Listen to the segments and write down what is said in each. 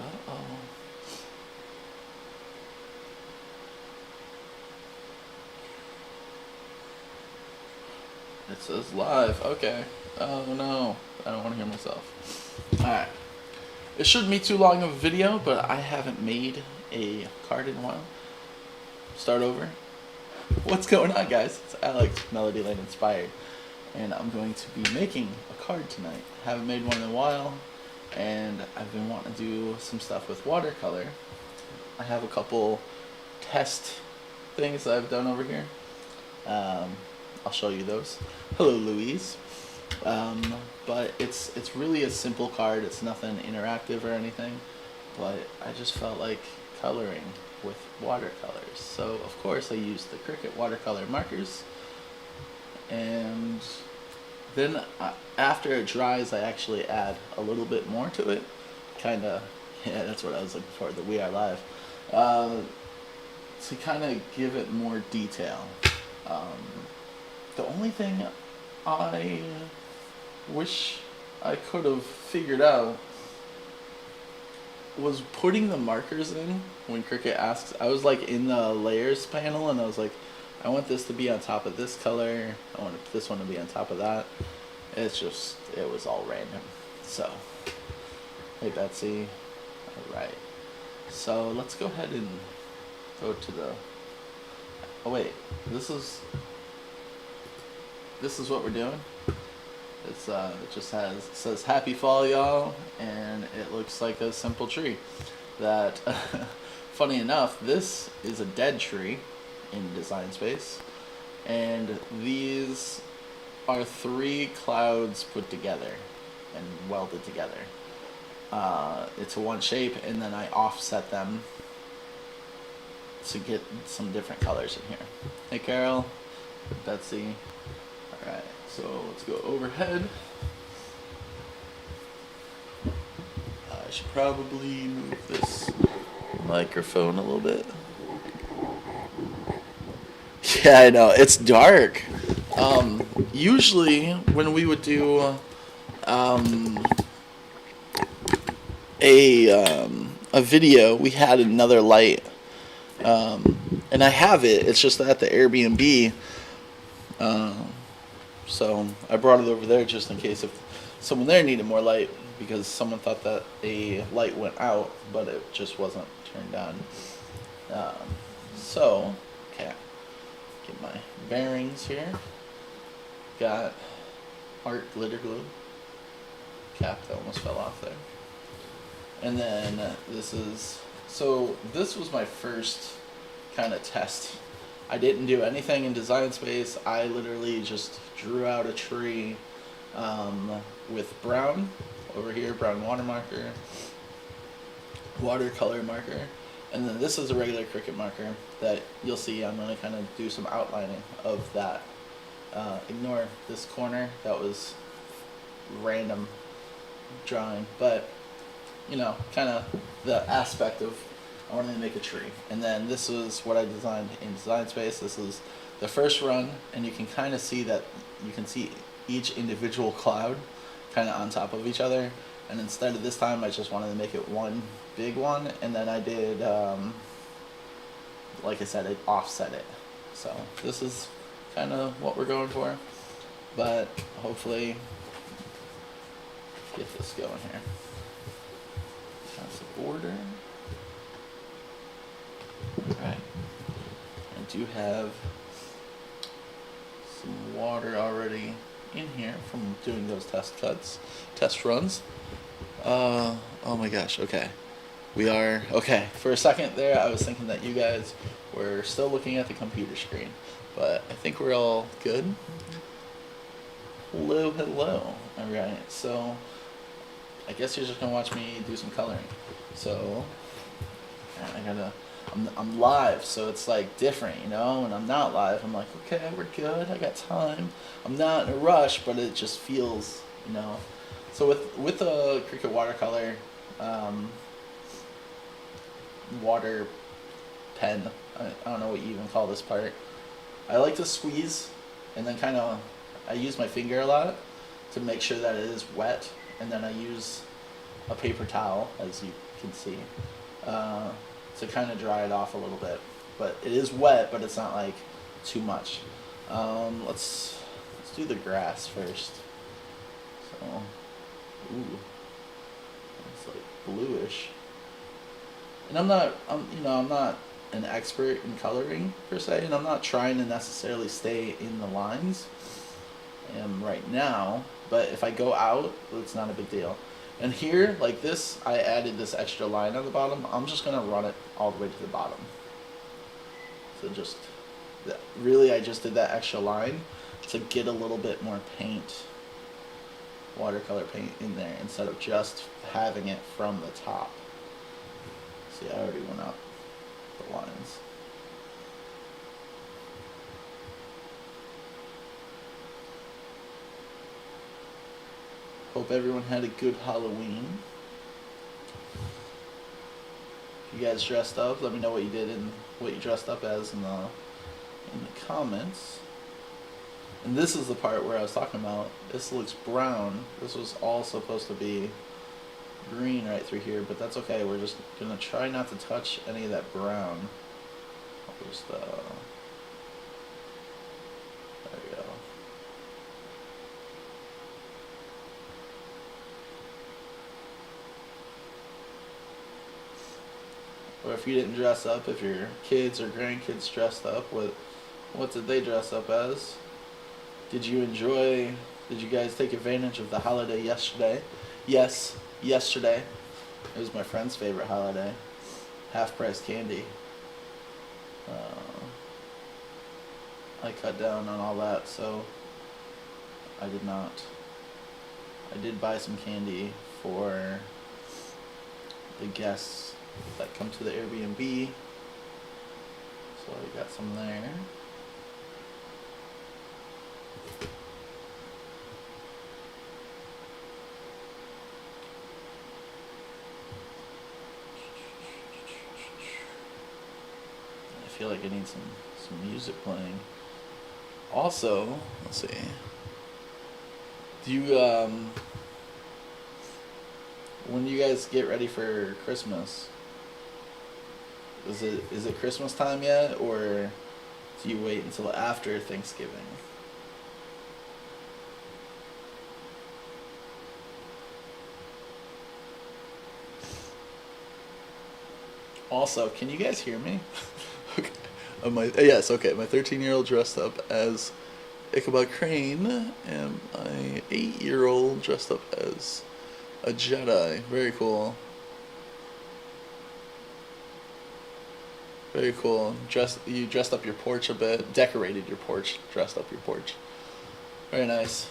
Uh-oh. It says live. Okay. Oh no. I don't want to hear myself. Alright. It shouldn't be too long of a video, but I haven't made a card in a while. Start over. What's going on, guys? It's Alex, Melody Lane Inspired. And I'm going to be making a card tonight. Haven't made one in a while. And I've been wanting to do some stuff with watercolor. I have a couple test things that I've done over here. I'll show you those. Hello, Louise. But it's really a simple card. It's nothing interactive or anything. But I just felt like coloring with watercolors. So of course I used the Cricut watercolor markers. And then after it dries, I actually add a little bit more to it. Kinda, yeah, that's what I was looking for, the We Are Live. To kind of give it more detail. The only thing I wish I could have figured out was putting the markers in when Cricut asks. I was like in the layers panel and I was like, I want this to be on top of this color, I want this one to be on top of that. It's just, it was all random. So, hey Betsy. Alright. So let's go ahead and go to the, oh wait, this is what we're doing. It's it just has, it says happy fall y'all, and it looks like a simple tree that funny enough, this is a dead tree in Design Space, and these are 3 clouds put together and welded together. It's a one shape, and then I offset them to get some different colors in here. Hey Carol, Betsy. Alright, so let's go overhead. I should probably move this microphone a little bit. Yeah, I know, it's dark. Usually when we would do a video, we had another light. And I have it, it's just at the Airbnb. So I brought it over there just in case if someone there needed more light, because someone thought that a light went out, but it just wasn't turned on. So, okay, get my bearings here. Got art glitter glue. Cap that almost fell off there. And then this is, so this was my first kind of test. I didn't do anything in Design Space. I literally just drew out a tree with brown over here, brown watercolor marker, and then this is a regular Cricut marker that you'll see. I'm going to kind of do some outlining of that. Ignore this corner, that was random drawing, but you know, kind of the aspect of I wanted to make a tree. And then this is what I designed in Design Space. This is the first run, and you can kind of see that, you can see each individual cloud kind of on top of each other. And instead of this time, I just wanted to make it one big one, and then I did, like I said, I offset it. So this is kind of what we're going for, but hopefully get this going here. That's the border. Alright, I do have some water already in here from doing those test runs. Oh my gosh, okay. We are, okay, for a second there I was thinking that you guys were still looking at the computer screen, but I think we're all good. Hello, hello. Alright, so I guess you're just gonna watch me do some coloring. So, I'm live, so it's like different, you know. When I'm not live, I'm like, okay, we're good, I got time. I'm not in a rush, but it just feels, you know. So with a Cricut watercolor, water pen, I don't know what you even call this part. I like to squeeze, and then kind of, I use my finger a lot to make sure that it is wet, and then I use a paper towel, as you can see, to kind of dry it off a little bit. But it is wet, but it's not like too much. Let's do the grass first. So, ooh, it's like bluish. And I'm not an expert in coloring per se, and I'm not trying to necessarily stay in the lines. I am right now, but if I go out, it's not a big deal. And here, like this, I added this extra line on the bottom. I'm just gonna run it all the way to the bottom. So just, really I just did that extra line to get a little bit more paint, watercolor paint in there, instead of just having it from the top. See, I already went up the lines. Hope everyone had a good Halloween. If you guys dressed up, let me know what you did and what you dressed up as in the comments. And this is the part where I was talking about. This looks brown. This was all supposed to be green right through here, but that's okay. We're just gonna try not to touch any of that brown. I'll just there we go. Or if you didn't dress up, if your kids or grandkids dressed up, what did they dress up as? Did you guys take advantage of the holiday yesterday? Yes, yesterday. It was my friend's favorite holiday. Half-price candy. I cut down on all that, so I did not. I did buy some candy for the guests that come to the Airbnb, so I got some there. I feel like I need some music playing. Also, let's see. Do you when you guys get ready for Christmas? Is it Christmas time yet, or do you wait until after Thanksgiving? Also, can you guys hear me? Okay. Yes, okay. My 13-year-old dressed up as Ichabod Crane, and my 8-year-old dressed up as a Jedi. Very cool. Very cool. You dressed up your porch a bit, decorated your porch, dressed up your porch. Very nice.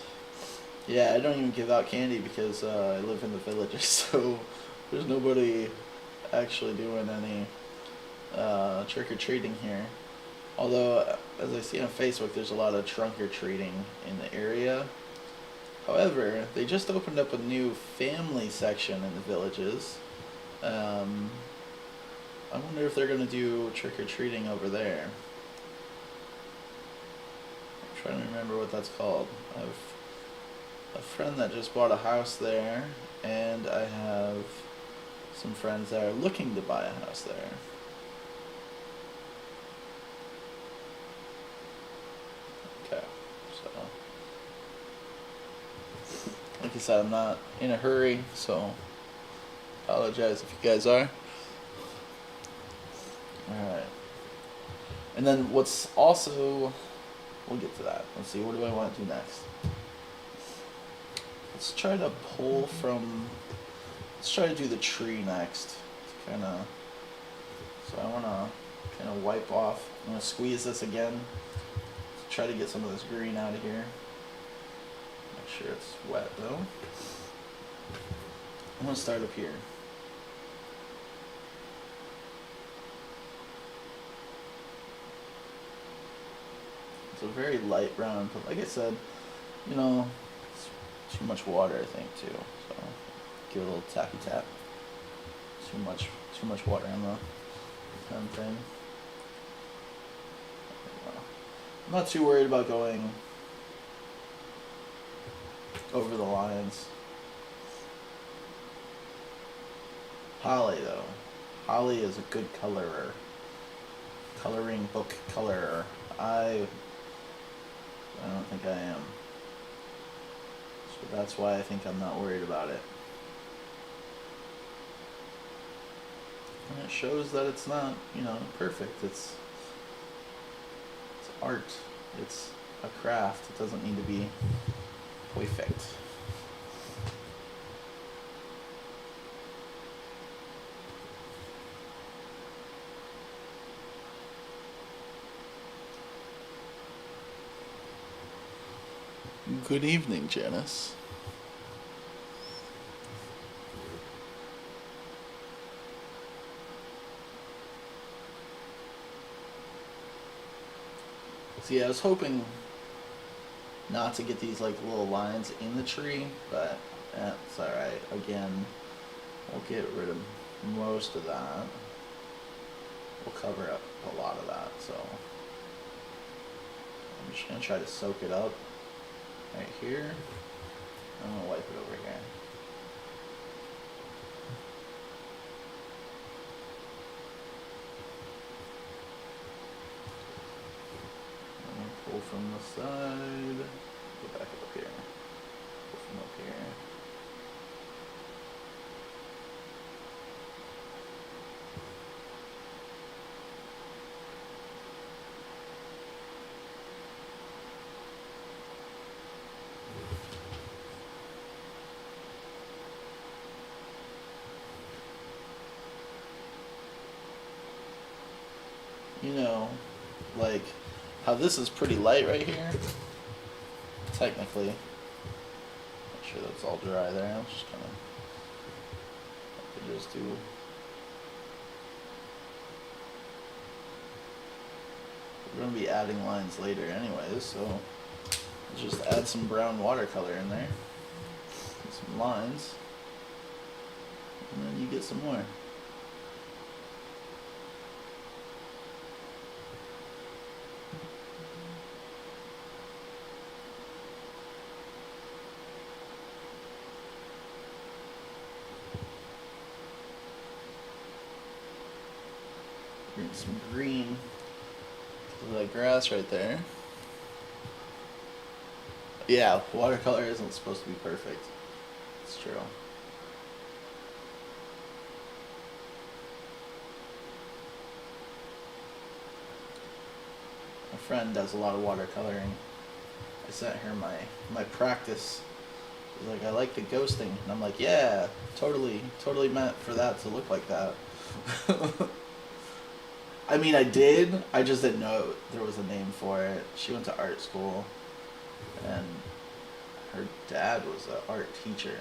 Yeah, I don't even give out candy because I live in the villages, so there's nobody actually doing any trick-or-treating here. Although, as I see on Facebook, there's a lot of trunk-or-treating in the area. However, they just opened up a new family section in the villages. I wonder if they're going to do trick-or-treating over there. I'm trying to remember what that's called. I have a friend that just bought a house there, and I have some friends that are looking to buy a house there. Okay, so like I said, I'm not in a hurry, so apologize if you guys are. Alright. And then what's also, we'll get to that. Let's see, what do I want to do next? Let's try to pull from, let's try to do the tree next. So I want to kind of wipe off, I'm going to squeeze this again. Try to get some of this green out of here. Make sure it's wet though. I'm going to start up here. It's a very light brown, but like I said, you know, it's too much water I think too. So give it a little tappy tap. Too much water on the pen thing. I'm not too worried about going over the lines. Holly though. Holly is a good colorer. Coloring book colorer. I don't think I am. So that's why I think I'm not worried about it. And it shows that it's not, you know, perfect. It's art. It's a craft. It doesn't need to be perfect. Good evening, Janice. See, I was hoping not to get these like little lines in the tree, but that's alright. Again, we'll get rid of most of that. We'll cover up a lot of that, so I'm just going to try to soak it up right here. I'm going to wipe it over here. Pull from the side, go back up here, pull from up here. You know, like, how this is pretty light right here, technically. Make sure that's all dry there. I'm just gonna just do. We're gonna be adding lines later anyways, so just add some brown watercolor in there, some lines, and then you get some more. Some green to the grass right there. Yeah, watercolor isn't supposed to be perfect. It's true. My friend does a lot of watercoloring. I sent her my practice. She's like, I like the ghosting, and I'm like, yeah, totally meant for that to look like that. I mean, I did. I just didn't know there was a name for it. She went to art school, and her dad was an art teacher.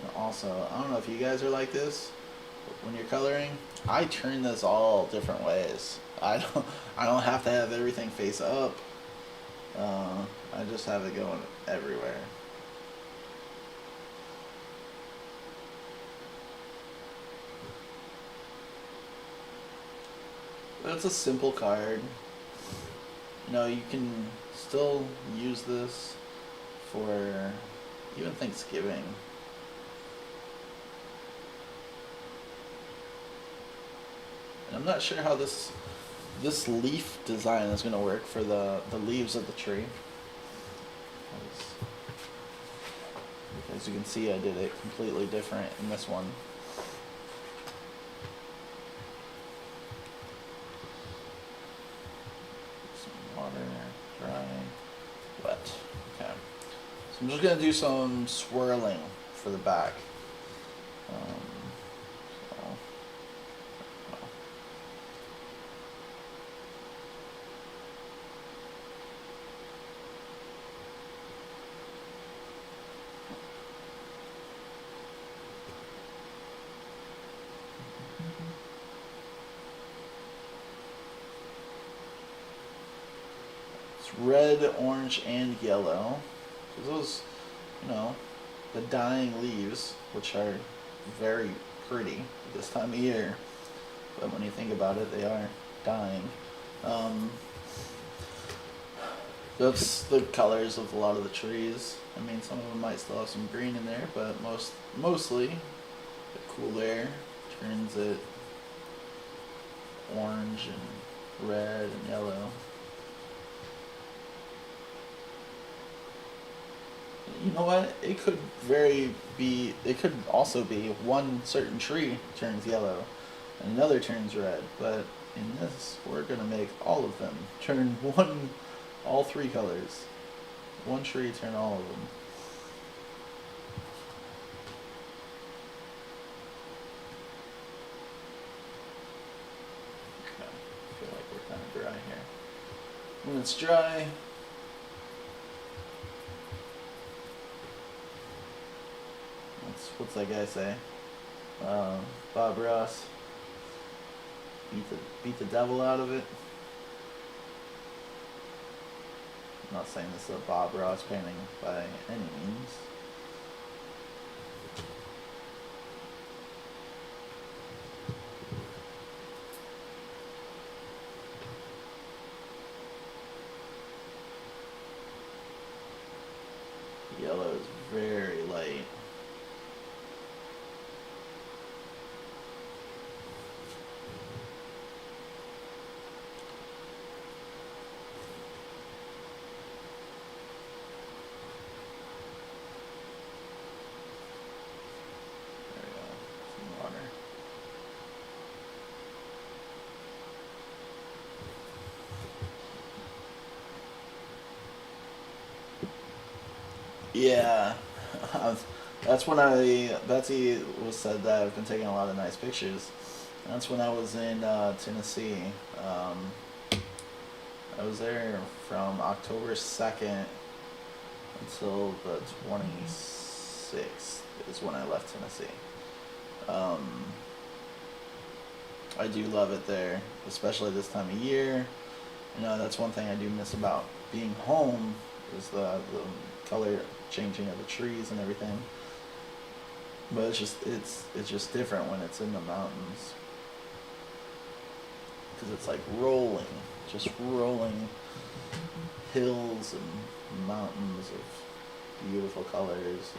And also, I don't know if you guys are like this, but when you're coloring, I turn this all different ways. I don't have to have everything face up. I just have it going everywhere. It's a simple card. You know, you can still use this for even Thanksgiving. And I'm not sure how this leaf design is going to work for the leaves of the tree. As you can see, I did it completely different in this one. Wet. Okay. So I'm just going to do some swirling for the back. Red, orange, and yellow. So those, you know, the dying leaves, which are very pretty this time of year. But when you think about it, they are dying. That's the colors of a lot of the trees. I mean, some of them might still have some green in there, but mostly the cool air turns it orange and red and yellow. You know what? It could also be one certain tree turns yellow and another turns red, but in this, we're gonna make all of them turn all three colors. One tree turn all of them. Okay, I feel like we're kind of dry here. When it's dry, what's that guy say? Bob Ross. Beat the devil out of it. I'm not saying this is a Bob Ross painting by any means. Yellow is very light. Yeah, that's when Betsy said that I've been taking a lot of nice pictures. That's when I was in Tennessee. I was there from October 2nd until the 26th is when I left Tennessee. I do love it there, especially this time of year. You know, that's one thing I do miss about being home is the color changing of the trees and everything. But it's just different when it's in the mountains, because it's like just rolling hills and mountains of beautiful colors.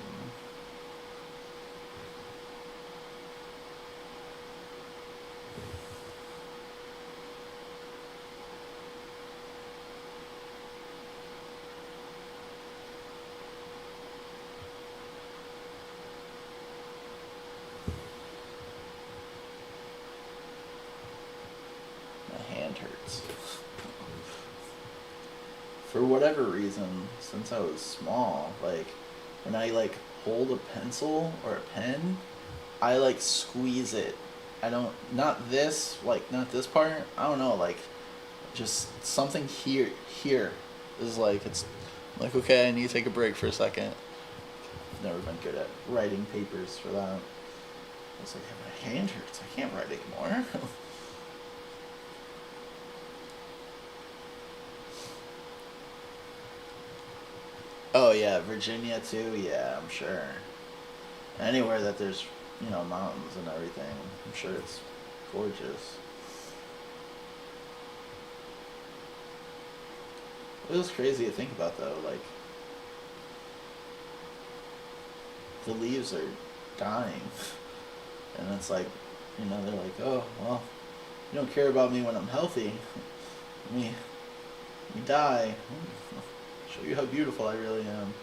And hurts. For whatever reason, since I was small, like when I like hold a pencil or a pen, I like squeeze it. I don't not this part. I don't know, like just something here is like it's like okay, I need to take a break for a second. I've never been good at writing papers for that. I was like, my hand hurts. I can't write anymore. Oh yeah, Virginia too. Yeah, I'm sure. Anywhere that there's mountains and everything, I'm sure it's gorgeous. It was crazy to think about though. Like the leaves are dying, and it's like they're like, oh well, you don't care about me when I'm healthy. me, me die. Show you how beautiful I really am.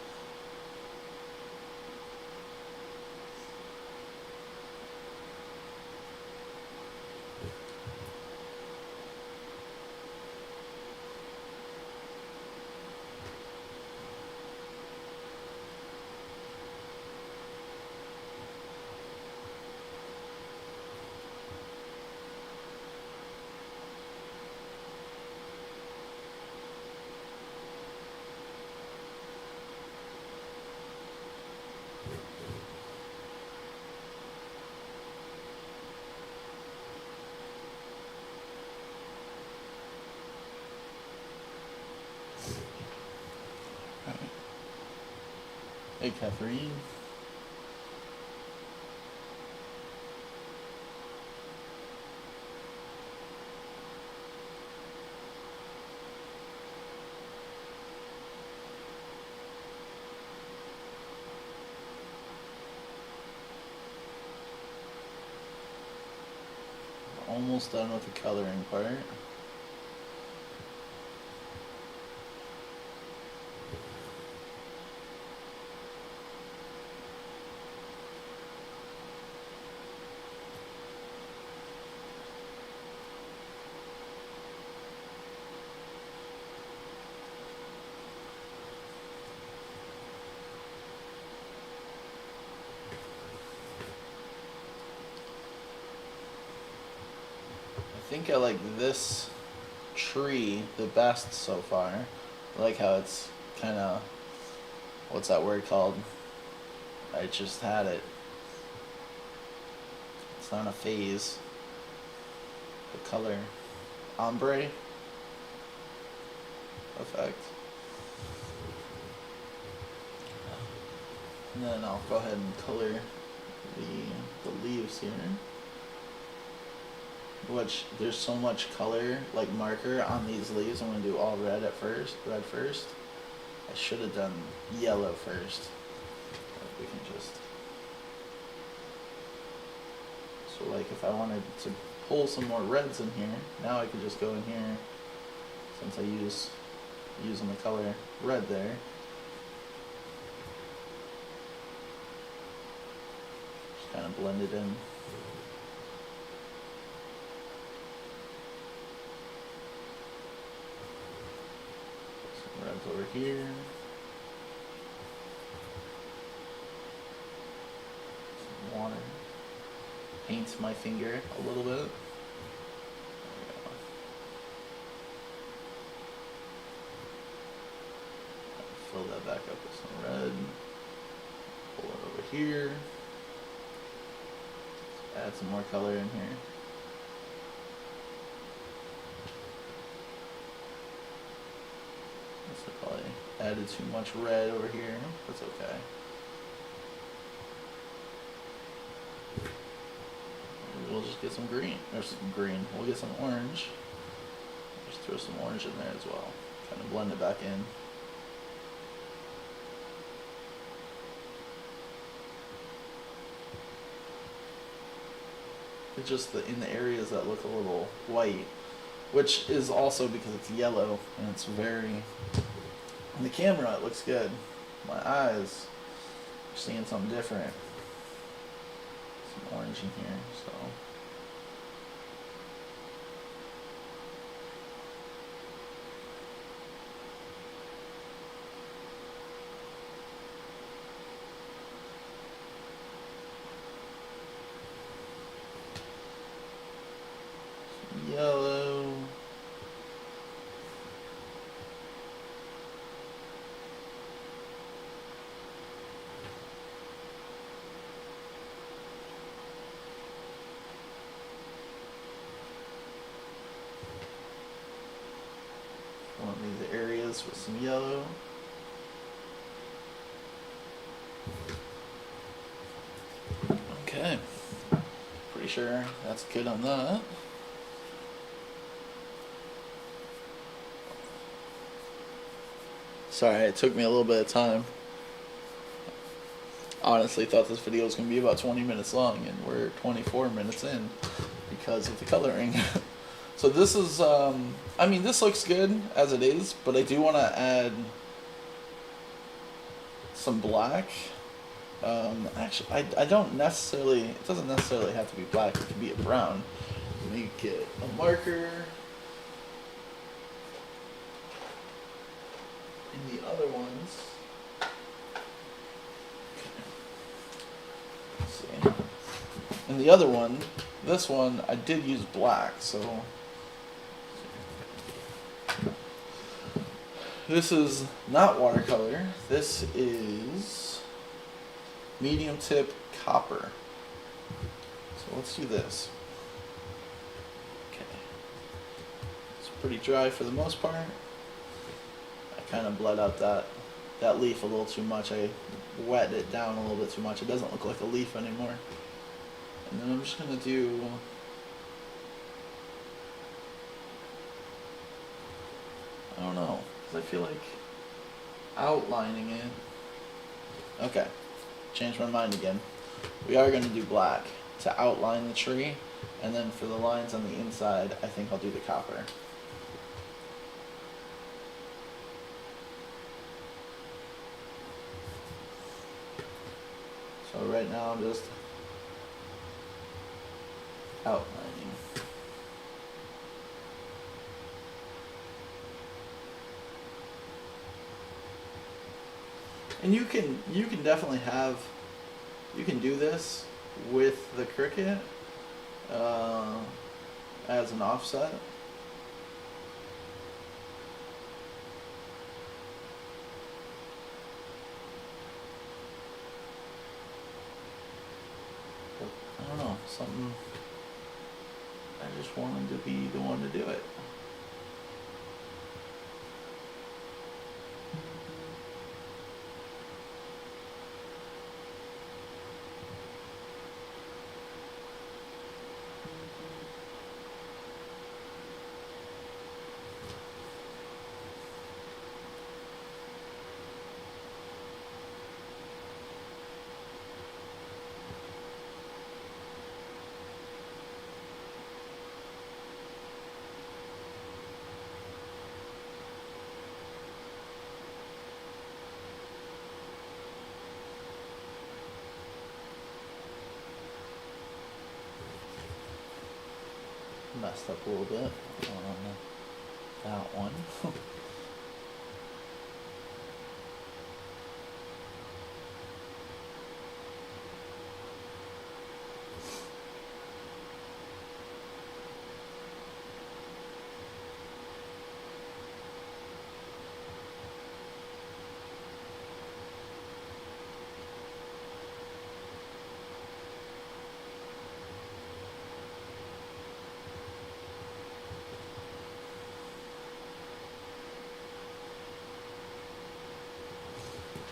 Hey, Catherine. almost done with the coloring part. I think I like this tree the best so far. I like how it's kind of, what's that word called? I just had it. It's not a phase. The color ombre effect. And then I'll go ahead and color the leaves here. Which there's so much color, like marker on these leaves. I'm gonna do all red first. I should have done yellow first. But we can just, so like if I wanted to pull some more reds in here, now I could just go in here, since I using the color red there. Just kind of blend it in. Reds over here. Some water. Paint my finger a little bit. There we go. Fill that back up with some red. Pull it over here. Add some more color in here. So probably added too much red over here. That's okay. We'll just get some green, or some green. We'll get some orange. Just throw some orange in there as well. Kind of blend it back in. It's just in the areas that look a little white, which is also because it's yellow and it's very, on the camera it looks good. My eyes are seeing something different. Some orange in here, so. Some yellow. One of these areas with some yellow. Okay, pretty sure that's good on that. Sorry, it took me a little bit of time. Honestly thought this video was going to be about 20 minutes long, and we're 24 minutes in because of the coloring. So this is, I mean, this looks good as it is, but I do want to add some black. Actually, I don't necessarily, it doesn't necessarily have to be black, it can be a brown. Make it a marker. In the other ones, let's see. In the other one, this one, I did use black, so this is not watercolor. This is medium tip copper. So let's do this. Okay. It's pretty dry for the most part. I kind of bled out that leaf a little too much. I wet it down a little bit too much. It doesn't look like a leaf anymore. And then I'm just going to do I don't know, because I feel like outlining it. Okay, changed my mind again. We are going to do black to outline the tree. And then for the lines on the inside, I think I'll do the copper. So right now I'm just outlining. And you can definitely you can do this with the Cricut as an offset. But I don't know, something, I just wanted to be the one to do it. Messed up a little bit on that one.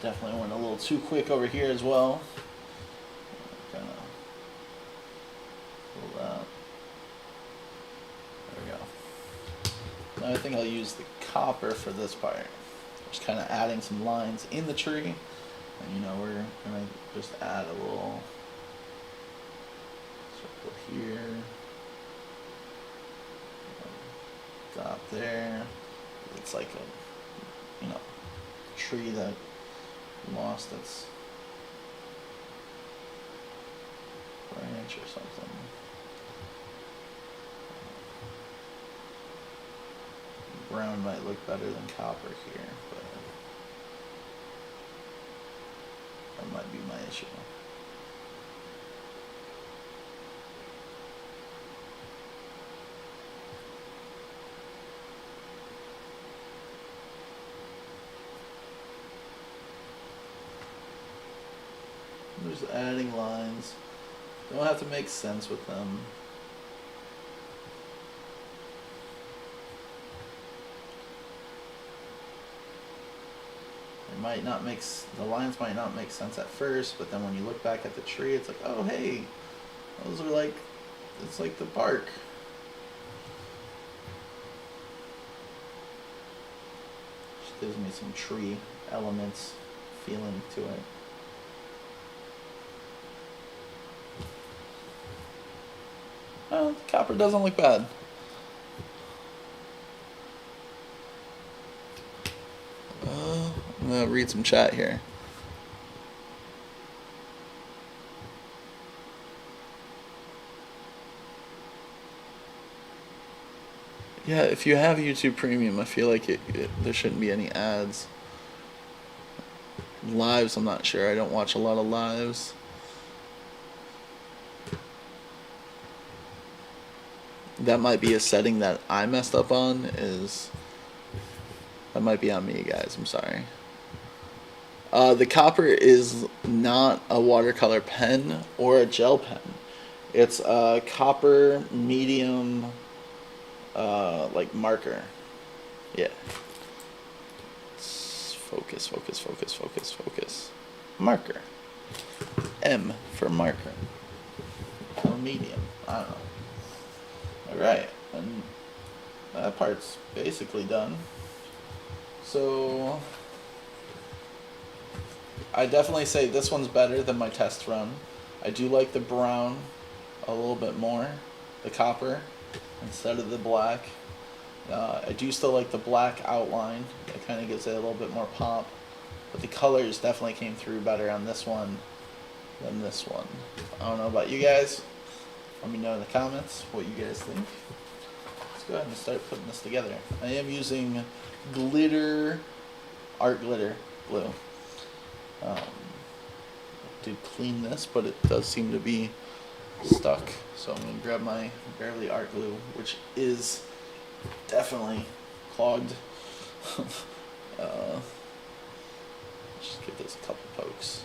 Definitely went a little too quick over here as well. Kind of pull that. There we go. Now I think I'll use the copper for this part. Just kind of adding some lines in the tree, and you know we're gonna just add a little circle here, dot there. It's like a tree that lost its branch or something. Brown might look better than copper here, but that might be my issue. Just adding lines. Don't have to make sense with them. It might not make the lines might not make sense at first, but then when you look back at the tree, it's like, oh hey, those are like, it's like the bark. Just gives me some tree elements feeling to it. Copper doesn't look bad. I'm gonna read some chat here. Yeah, if you have YouTube Premium, I feel like there shouldn't be any ads. Lives, I'm not sure. I don't watch a lot of lives. That might be a setting that I messed up on. That might be on me, guys. I'm sorry. The copper is not a watercolor pen or a gel pen. It's a copper medium, like marker. Yeah. Focus, focus, focus, focus, focus. Marker. M for marker. Or medium. I don't know. Alright, and that part's basically done. So I definitely say this one's better than my test run. I do like the brown a little bit more. the copper instead of the black. I do still like the black outline. It kind of gives it a little bit more pop. But the colors definitely came through better on this one than this one. I don't know about you guys. Let me know in the comments what you guys think. Let's go ahead and start putting this together. I am using glitter, art glitter glue. To clean this, but it does seem to be stuck. So I'm going to grab my Barely Art glue, which is definitely clogged. Just give this a couple pokes.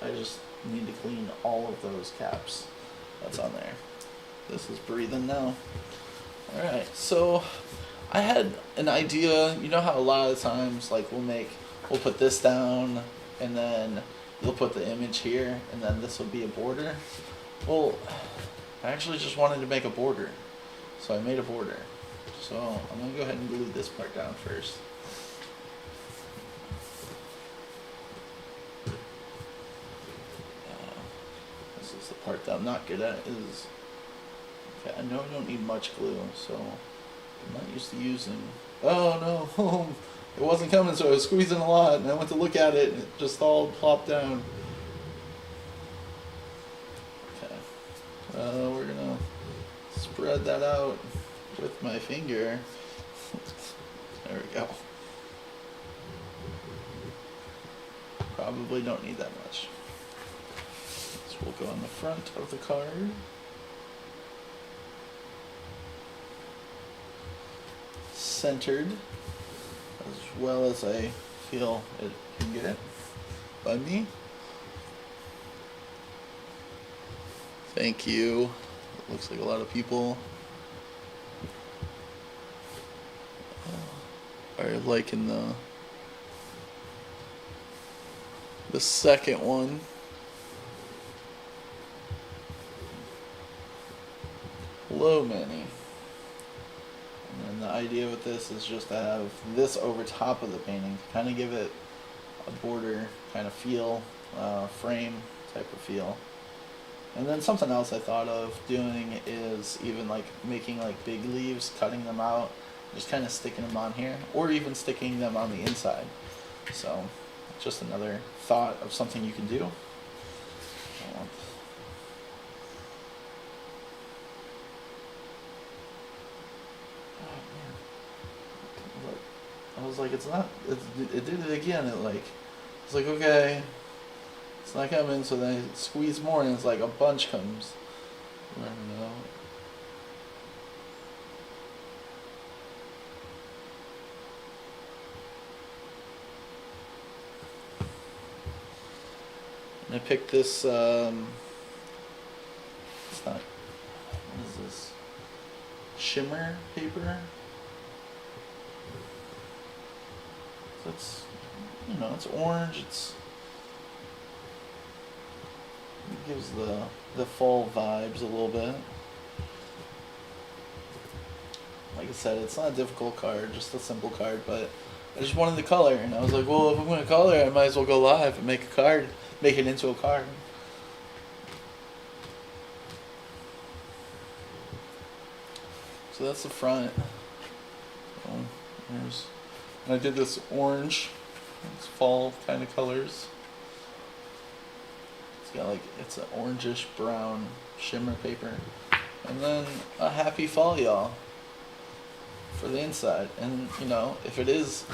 I just need to clean all of those caps that's on there. This is breathing now. Alright, so I had an idea. You know how a lot of times like we'll put this down and then you'll put the image here and then this will be a border. Well, I actually just wanted to make a border. So I made a border. So I'm going to go ahead and glue this part down first. This is the part that I'm not good at is, okay, I know I don't need much glue, so I'm not used to using, oh no, it wasn't coming, so I was squeezing a lot, and I went to look at it, and it just all plopped down. Okay, we're gonna spread that out with my finger. There we go. Probably don't need that much. So we'll go on the front of the card. Centered as well as I feel it can get by me. Thank you. It looks like a lot of people are liking the second one. Hello, Manny. And the idea with this is just to have this over top of the painting, to kind of give it a border kind of feel, frame type of feel. And then something else I thought of doing is even like making like big leaves, cutting them out, just kind of sticking them on here, or even sticking them on the inside. So just another thought of something you can do. I was like, it's not, it did it again. It's like, okay, it's not coming, so then I squeeze more and it's like a bunch comes. I don't know. And I picked this, it's not, what is this? Shimmer paper. It's, you know, it's orange. It gives the fall vibes a little bit. Like I said, it's not a difficult card, just a simple card, but I just wanted the color, and I was like, well, if I'm going to color, I might as well go live and make a card, make it into a card. So that's the front. And I did this orange, it's fall kind of colors. It's got like, it's an orangish brown shimmer paper. And then a happy fall, y'all, for the inside. And you know, if it is,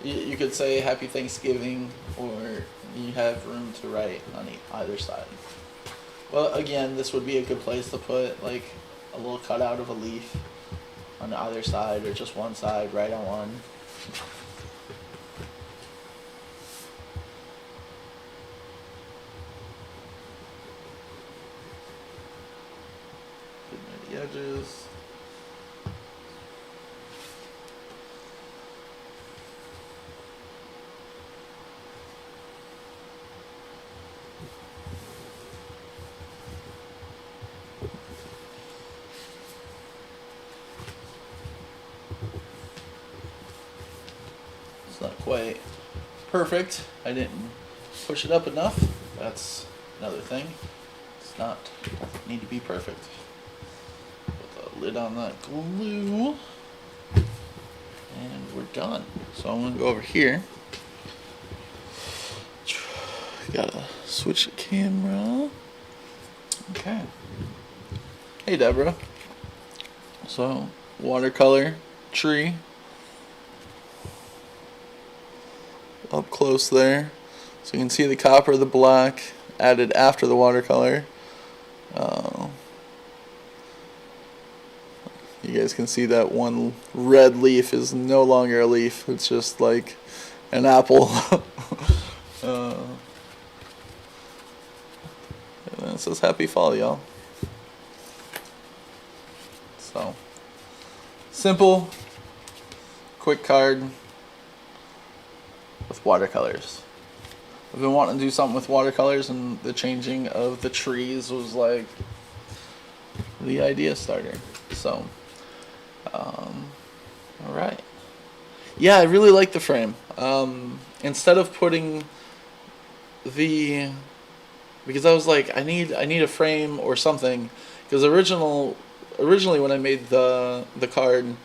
you could say happy Thanksgiving, or you have room to write on either side. Well, again, this would be a good place to put like a little cutout of a leaf on either side, or just one side, right on one. Get near the edges. quite perfect. I didn't push it up enough. That's another thing. It's not, doesn't need to be perfect. Put the lid on that glue. And we're done. So I'm gonna go over here. Gotta switch the camera. Okay. Hey Deborah. So, watercolor tree. Up close there. So you can see the copper, the black added after the watercolor. You guys can see that one red leaf is no longer a leaf. It's just like an apple. And then it says happy fall, y'all. So, simple, quick card with watercolors. I've been wanting to do something with watercolors, and the changing of the trees was like the idea starter. So, alright. Yeah, I really like the frame. Instead of putting the, because I was like, I need a frame or something, because originally when I made the card,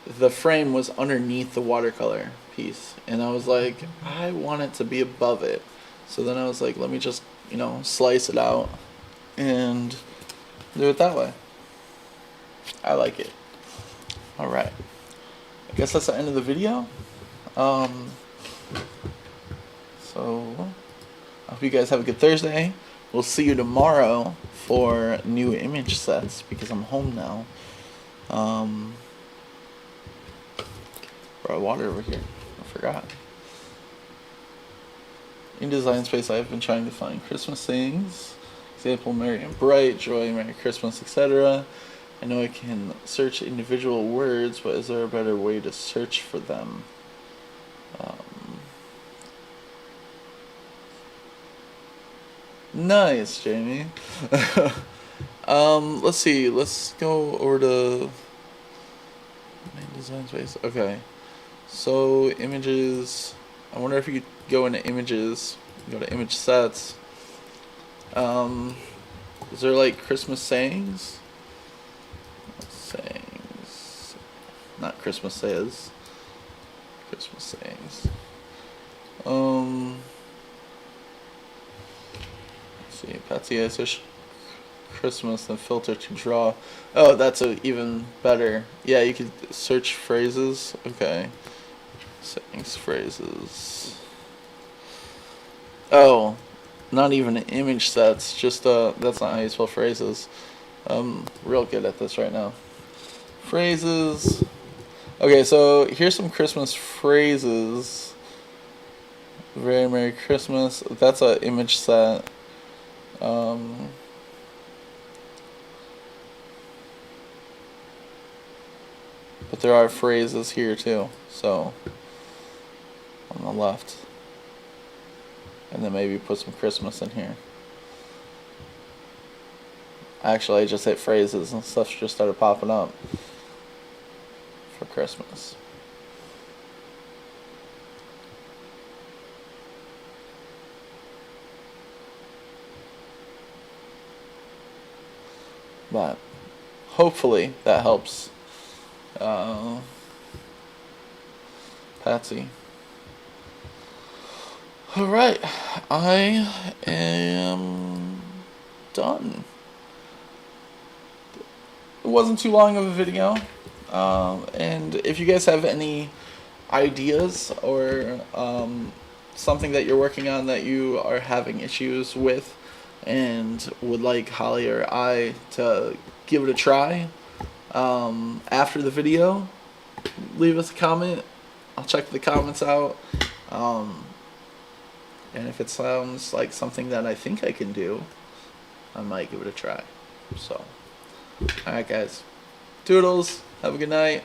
the frame was underneath the watercolor piece, and I was like, I want it to be above it. So then I was like, let me just, slice it out and do it that way. I like it. Alright, I guess that's the end of the video. So I hope you guys have a good Thursday. We'll see you tomorrow for new image sets, because I'm home now. Brought water over here. I forgot. In Design Space, I've been trying to find Christmas things. Example, Merry and Bright, Joy, Merry Christmas, etc. I know I can search individual words, but is there a better way to search for them? Nice, Jamie. Let's see. Let's go over to main Design Space. Okay. So images. I wonder if you could go into images. Go to image sets. Is there like Christmas sayings? Sayings. Not Christmas says. Christmas sayings. See, Patsy, I search Christmas and filter to draw. Oh, that's even better. Yeah, you could search phrases. Okay. Sayings, phrases. Oh, not even image sets. Just that's not how you spell phrases. I'm real good at this right now. Phrases. Okay, so here's some Christmas phrases. Very Merry Christmas. That's an image set. But there are phrases here too, so on the left. And then maybe put some Christmas in here. Actually, I just hit phrases and stuff just started popping up for Christmas. But hopefully that helps Patsy. Alright, I am done. It wasn't too long of a video, and if you guys have any ideas or something that you're working on that you are having issues with and would like Holly or I to give it a try after the video, leave us a comment. I'll check the comments out, and if it sounds like something that I think I can do, I might give it a try. So, alright guys, toodles, have a good night.